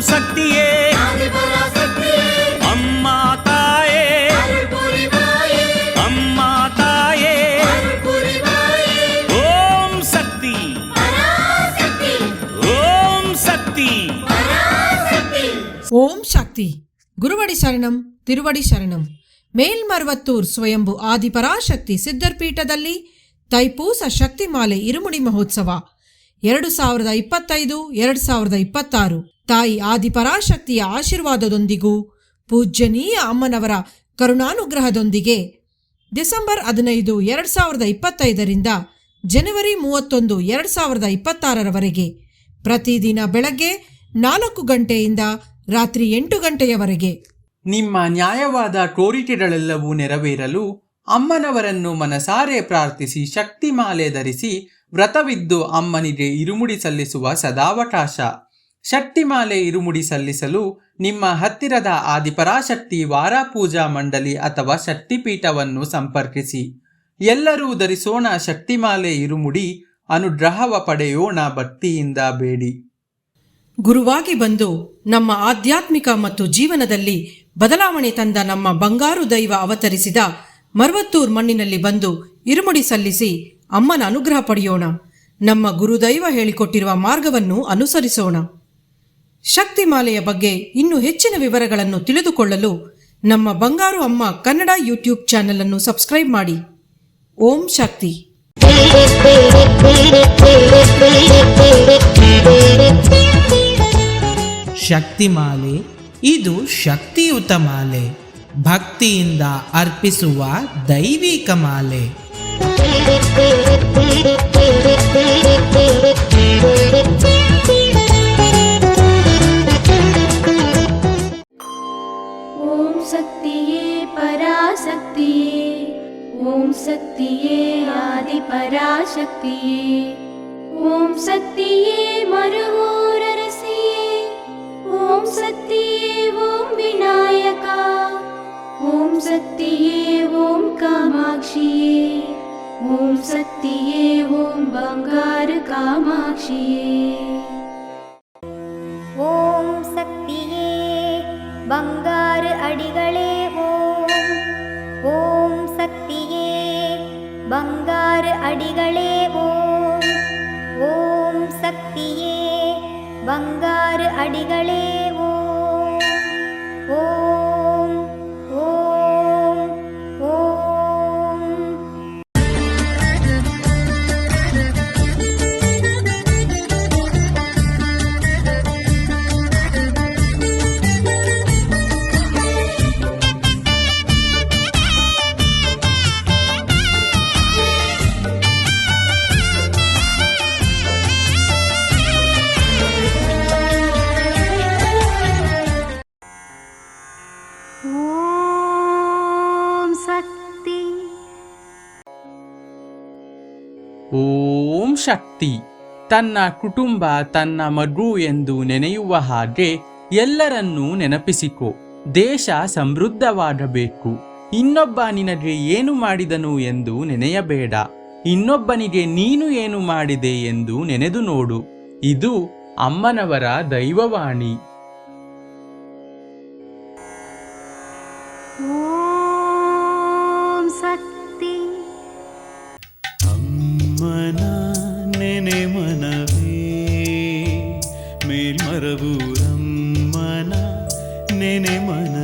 சக்தியே அம்மா தாயே அம்மா தாயே ஓம் சக்தி ஓம் சக்தி ಓಂ ಶಕ್ತಿ. ಗುರುವಡಿ ಶರಣಂ, ತಿರುವಡಿ ಶರಣಂ. ಮೇಲ್ಮರ್ವತ್ತೂರ್ ಸ್ವಯಂಭು ಆದಿಪರಾಶಕ್ತಿ ಸಿದ್ಧರ್ಪೀಠದಲ್ಲಿ ತೈಪೂಸ ಶಕ್ತಿಮಾಲೆ ಇರುಮುಡಿ ಮಹೋತ್ಸವ 2025-2026 ತಾಯಿ ಆದಿಪರಾಶಕ್ತಿಯ ಆಶೀರ್ವಾದದೊಂದಿಗೂ ಪೂಜ್ಯನೀಯ ಅಮ್ಮನವರ ಕರುಣಾನುಗ್ರಹದೊಂದಿಗೆ ಡಿಸೆಂಬರ್ 15, 2025 ಜನವರಿ 31, 2026 ಪ್ರತಿದಿನ ಬೆಳಗ್ಗೆ 4 ಗಂಟೆಯಿಂದ ರಾತ್ರಿ 8 ಗಂಟೆಯವರೆಗೆ ನಿಮ್ಮ ನ್ಯಾಯವಾದ ಕೋರಿಕೆಗಳೆಲ್ಲವೂ ನೆರವೇರಲು ಅಮ್ಮನವರನ್ನು ಮನಸಾರೆ ಪ್ರಾರ್ಥಿಸಿ ಶಕ್ತಿಮಾಲೆ ಧರಿಸಿ ವ್ರತವಿದ್ದು ಅಮ್ಮನಿಗೆ ಇರುಮುಡಿ ಸಲ್ಲಿಸುವ ಸದಾವಕಾಶ. ಶಕ್ತಿಮಾಲೆ ಇರುಮುಡಿ ಸಲ್ಲಿಸಲು ನಿಮ್ಮ ಹತ್ತಿರದ ಆದಿಪರಾಶಕ್ತಿ ವಾರಾಪೂಜಾ ಮಂಡಳಿ ಅಥವಾ ಶಕ್ತಿಪೀಠವನ್ನು ಸಂಪರ್ಕಿಸಿ. ಎಲ್ಲರೂ ಧರಿಸೋಣ ಶಕ್ತಿಮಾಲೆ ಇರುಮುಡಿ, ಅನುಗ್ರಹವ ಪಡೆಯೋಣ ಭಕ್ತಿಯಿಂದ ಬೇಡಿ. ಗುರುವಾಗಿ ಬಂದು ನಮ್ಮ ಆಧ್ಯಾತ್ಮಿಕ ಮತ್ತು ಜೀವನದಲ್ಲಿ ಬದಲಾವಣೆ ತಂದ ನಮ್ಮ ಬಂಗಾರು ದೈವ ಅವತರಿಸಿದ ಮರ್ವತ್ತೂರ್ ಮಣ್ಣಿನಲ್ಲಿ ಬಂದು ಇರುಮುಡಿ ಸಲ್ಲಿಸಿ ಅಮ್ಮನ ಅನುಗ್ರಹ ಪಡೆಯೋಣ. ನಮ್ಮ ಗುರುದೈವ ಹೇಳಿಕೊಟ್ಟಿರುವ ಮಾರ್ಗವನ್ನು ಅನುಸರಿಸೋಣ. ಶಕ್ತಿಮಾಲೆಯ ಬಗ್ಗೆ ಇನ್ನೂ ಹೆಚ್ಚಿನ ವಿವರಗಳನ್ನು ತಿಳಿದುಕೊಳ್ಳಲು ನಮ್ಮ ಬಂಗಾರು ಅಮ್ಮ ಕನ್ನಡ ಯೂಟ್ಯೂಬ್ ಚಾನೆಲ್ ಅನ್ನು ಸಬ್ಸ್ಕ್ರೈಬ್ ಮಾಡಿ. ಓಂ ಶಕ್ತಿ. ಶಕ್ತಿಮಾಲೆ ಇದು ಶಕ್ತಿಯುತ ಮಾಲೆ, ಭಕ್ತಿಯಿಂದ ಅರ್ಪಿಸುವ ದೈವಿಕ ಮಾಲೆ. ಓಂ ಶಕ್ತಿಯೇ ಪರಾಶಕ್ತಿಯೇ, ಓಂ ಶಕ್ತಿಯೇ ಆದಿಪರಾಶಕ್ತಿಯೇ, ಓಂ ಶಕ್ತಿಯೇ ಮರುಹೂರರಸಿಯೇ, ಓಂ ಶಕ್ತಿಯೇ ಓಂ ವಿನಾಯಕ, ಓಂ ಶಕ್ತಿಯೇ ಓಂ ಕಾಮಾಕ್ಷಿಯೇ, ಓಂ ಶಕ್ತಿಯೇ ಓಂ ಬಂಗಾರ ಕಾಮಾಕ್ಷಿಯೇ. ಓಂ ಶಕ್ತಿಯೇ ಬಂಗಾರ ಅಡಿಗಳೇ ಓಂ, ಓಂ ಶಕ್ತಿಯೇ ಬಂಗಾರ ಅಡಿಗಳೇ ಓಂ, ಓಂ ಶಕ್ತಿಯೇ ಬಂಗಾರ ಅಡಿಗಳೇ ಓಂ, ಓಂ ಓಂ ಓಂ. ಓಂ ಶಕ್ತಿ. ತನ್ನ ಕುಟುಂಬ ತನ್ನ ಮಗು ಎಂದು ನೆನೆಯುವ ಹಾಗೆ ಎಲ್ಲರನ್ನೂ ನೆನಪಿಸಿಕೊ. ದೇಶ ಸಮೃದ್ಧವಾಗಬೇಕು. ಇನ್ನೊಬ್ಬ ನಿನಗೆ ಏನು ಮಾಡಿದನು ಎಂದು ನೆನೆಯಬೇಡ, ಇನ್ನೊಬ್ಬನಿಗೆ ನೀನು ಏನು ಮಾಡಿದೆ ಎಂದು ನೆನೆದು ನೋಡು. ಇದು ಅಮ್ಮನವರ ದೈವವಾಣಿ. ಓಂ ಶಕ್ತಿ. ಅಮ್ಮನ ನೆನೆ ಮನವೇ ಮೇಲ್ಮರವೂರಮ್ಮನ ನೆನೆ ಮನ